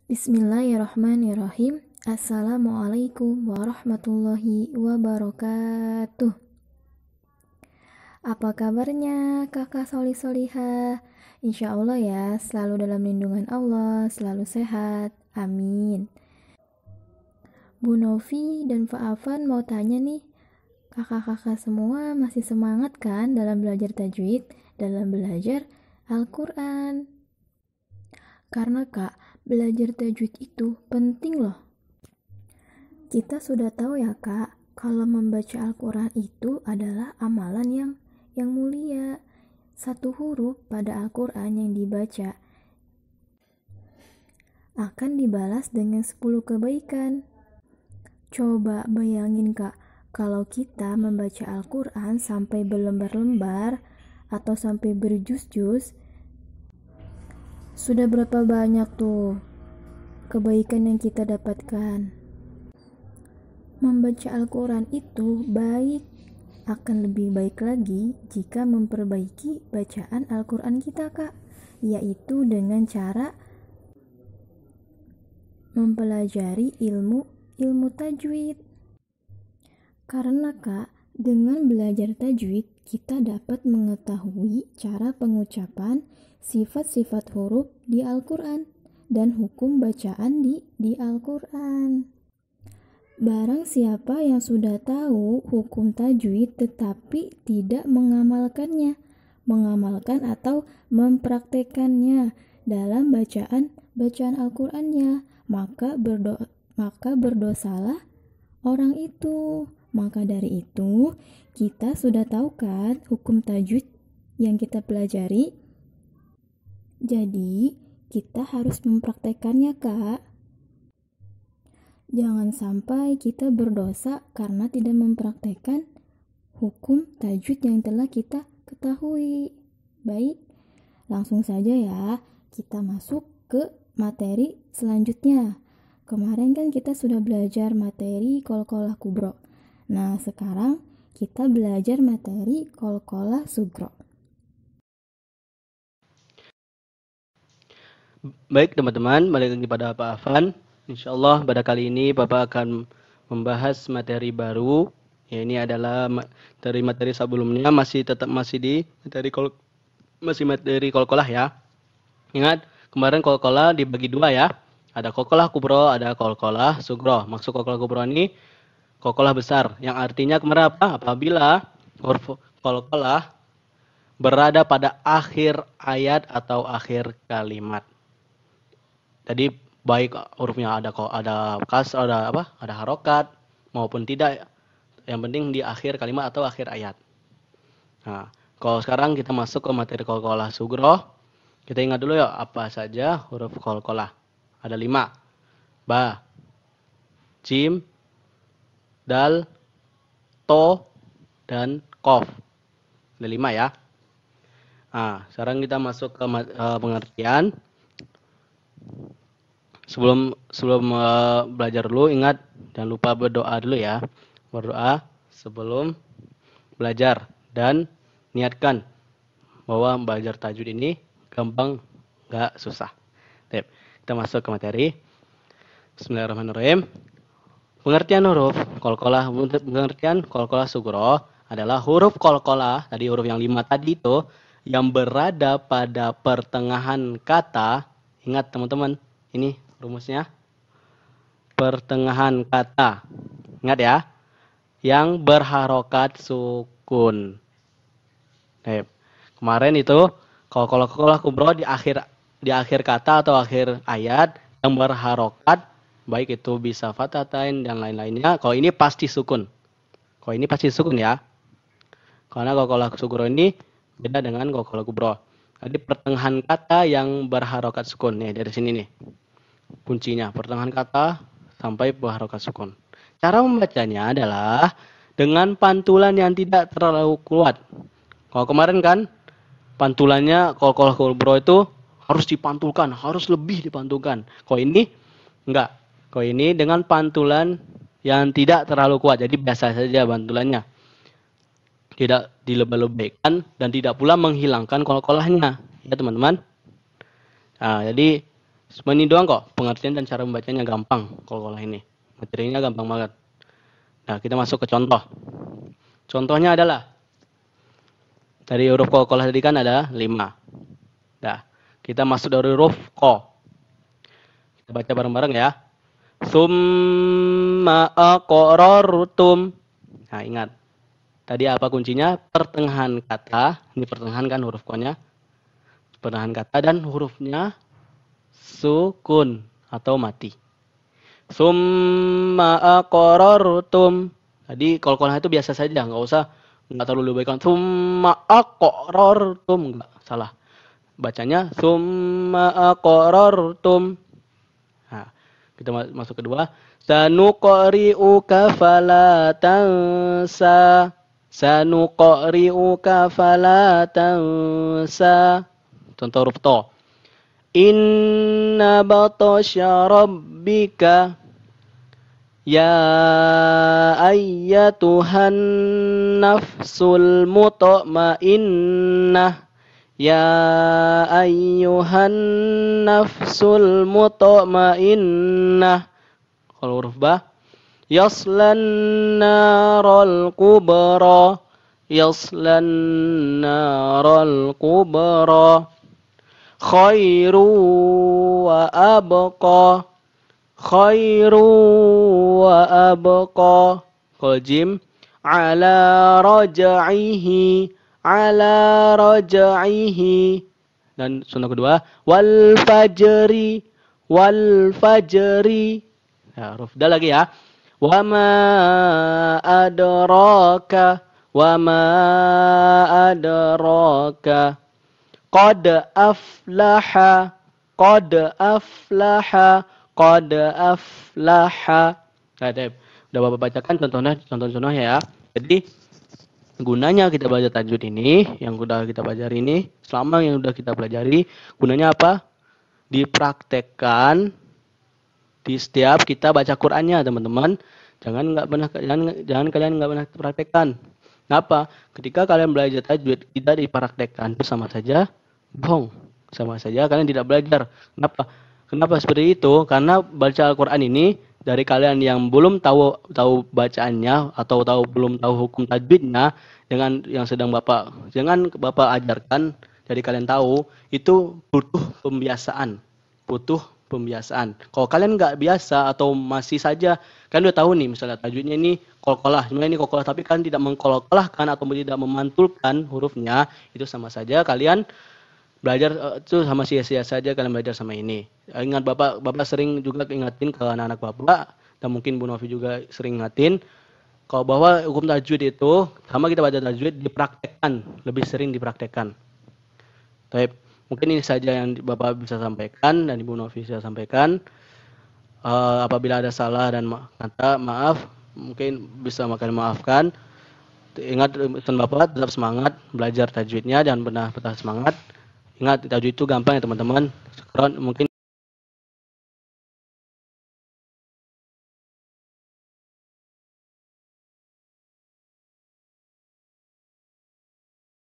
Bismillahirrahmanirrahim. Assalamualaikum warahmatullahi wabarakatuh. Apa kabarnya kakak solih-solihah? Insya Allah ya, selalu dalam lindungan Allah, selalu sehat. Amin. Bu Novi dan Pak Afan mau tanya nih, kakak-kakak semua masih semangat kan dalam belajar tajwid, dalam belajar Al-Quran? Karena kak, belajar tajwid itu penting loh. Kita sudah tahu ya kak, kalau membaca Al-Quran itu adalah amalan yang mulia. Satu huruf pada Al-Quran yang dibaca akan dibalas dengan 10 kebaikan. Coba bayangin kak, kalau kita membaca Al-Quran sampai berlembar-lembar atau sampai berjus-jus, sudah berapa banyak tuh kebaikan yang kita dapatkan. Membaca Al-Quran itu baik, akan lebih baik lagi jika memperbaiki bacaan Al-Quran kita kak, yaitu dengan cara mempelajari ilmu tajwid. Karena kak, dengan belajar tajwid kita dapat mengetahui cara pengucapan sifat-sifat huruf di Al-Quran dan hukum bacaan di Al-Quran. Barang siapa yang sudah tahu hukum tajwid tetapi tidak mengamalkan atau mempraktekannya dalam bacaan Al-Qur'annya, maka berdosalah orang itu. Maka dari itu, kita sudah tahu kan hukum tajwid yang kita pelajari. Jadi, kita harus mempraktekannya, Kak. Jangan sampai kita berdosa karena tidak mempraktekkan hukum tajwid yang telah kita ketahui. Baik, langsung saja ya, kita masuk ke materi selanjutnya. Kemarin kan kita sudah belajar materi qalqalah kubro. Nah, sekarang kita belajar materi qalqalah sugro. Baik teman-teman, balik lagi pada Pak Afan. Insyaallah pada kali ini Bapak akan membahas materi baru. Ya, ini adalah materi sebelumnya masih di materi qalqalah ya. Ingat, kemarin qalqalah dibagi dua ya. Ada qalqalah kubro, ada qalqalah sugro. Maksud qalqalah kubro ini qalqalah besar, yang artinya kemarin apa? Apabila huruf qalqalah berada pada akhir ayat atau akhir kalimat. Jadi baik hurufnya ada harokat maupun tidak, yang penting di akhir kalimat atau akhir ayat. Nah, kalau sekarang kita masuk ke materi qalqalah sugro, kita ingat dulu ya apa saja huruf qalqalah. Ada 5. Ba, jim, dal, to, dan qaf. Ada 5 ya. Nah, sekarang kita masuk ke pengertian. Sebelum belajar dulu, ingat jangan lupa berdoa dulu ya. Berdoa sebelum belajar dan niatkan bahwa belajar tajwid ini gampang, nggak susah. Baik, kita masuk ke materi. Bismillahirrahmanirrahim. Pengertian huruf qalqalah. Pengertian qalqalah sugro adalah huruf qalqalah, tadi huruf yang 5 tadi itu, yang berada pada pertengahan kata. Ingat teman-teman, ini rumusnya. Pertengahan kata. Ingat ya. Yang berharokat sukun. Baik. Kemarin itu qalqalah kubro di akhir kata atau akhir ayat yang berharokat, baik itu bisa fathatain dan lain-lainnya. Kalau ini pasti sukun. Kalau ini pasti sukun ya. Karena qalqalah sugro ini beda dengan qalqalah kubro. Jadi pertengahan kata yang berharokat sukun. Nih dari sini nih. Kuncinya pertengahan kata sampai berharokat sukun. Cara membacanya adalah dengan pantulan yang tidak terlalu kuat. Kalau kemarin kan pantulannya qalqalah kubro itu harus dipantulkan, harus lebih dipantulkan. Kalau ini enggak. Kalau ini dengan pantulan yang tidak terlalu kuat. Jadi biasa saja pantulannya. Tidak dilebay-lebaykan dan tidak pula menghilangkan qalqalahnya. Ya teman-teman. Nah, jadi Cuma ini doang kok, pengertian dan cara membacanya gampang kol-kolah ini. Materinya gampang banget. Nah, kita masuk ke contoh. Contohnya adalah dari huruf kol-kolah tadi kan ada 5. Nah, kita masuk dari huruf ko. Kita baca bareng-bareng ya. Summa aqrartum. Nah, ingat. Tadi apa kuncinya? Pertengahan kata. Ini pertengahan kan huruf ko-nya. Pertengahan kata dan hurufnya sukun atau mati. Summa aqrartum. Tadi kol-kolah itu biasa saja, nggak terlalu lebihkan. Summa aqrartum, enggak salah. Bacanya summa aqrartum. Nah, kita masuk kedua. Sanuqri'uka fala tansa. Sanuqri'uka fala tansa. Contoh huruf to. Inna batasya rabbika ya ayyatuhan nafsul mutmainnah ya ayyuhan nafsul mutmainnah. Kalau huruf ba yaslan naral kubra yaslan naral kubra khairu wa abqa khairu wa abqa. Kalau jim ala raj'ihi dan sunnah kedua wal fajri ya huruf dal lagi ya wa ma adraka qad aflaha. Nah, udah Bapak bacakan contoh-contohnya ya. Jadi gunanya kita belajar tajwid ini, yang udah kita pelajari ini, selama yang udah kita pelajari, gunanya apa? Dipraktekkan di setiap kita baca Qur'annya, teman-teman. Jangan kalian nggak pernah praktekkan. Kenapa? Ketika kalian belajar tajwid tidak dipraktekkan, itu sama saja bohong. Sama saja kalian tidak belajar. Kenapa seperti itu? Karena baca Al-Qur'an ini dari kalian yang belum tahu bacaannya atau belum tahu hukum tajwidnya dengan yang sedang Bapak ajarkan, jadi kalian tahu itu butuh pembiasaan. Kalau kalian nggak biasa atau masih saja kalian udah tahu nih misalnya tajwidnya ini kol-kolah, sebenarnya ini kol-kolah tapi kan tidak mengkol-kolahkan atau tidak memantulkan hurufnya, itu sama saja kalian belajar itu sama sia-sia saja kalian belajar sama ini. Ingat Bapak sering juga ingatin ke anak-anak Bapak dan mungkin Bu Novi juga sering ingatin kalau bahwa hukum tajwid itu sama kita baca tajwid dipraktekkan, lebih sering dipraktekkan. Baik, mungkin ini saja yang Bapak bisa sampaikan dan Ibu Novi bisa sampaikan. Apabila ada salah dan kata maaf, mungkin bisa maafkan. Ingat pesan Bapak tetap semangat belajar tajwidnya dan benar semangat. Ingat tajwid itu gampang ya teman-teman. Mungkin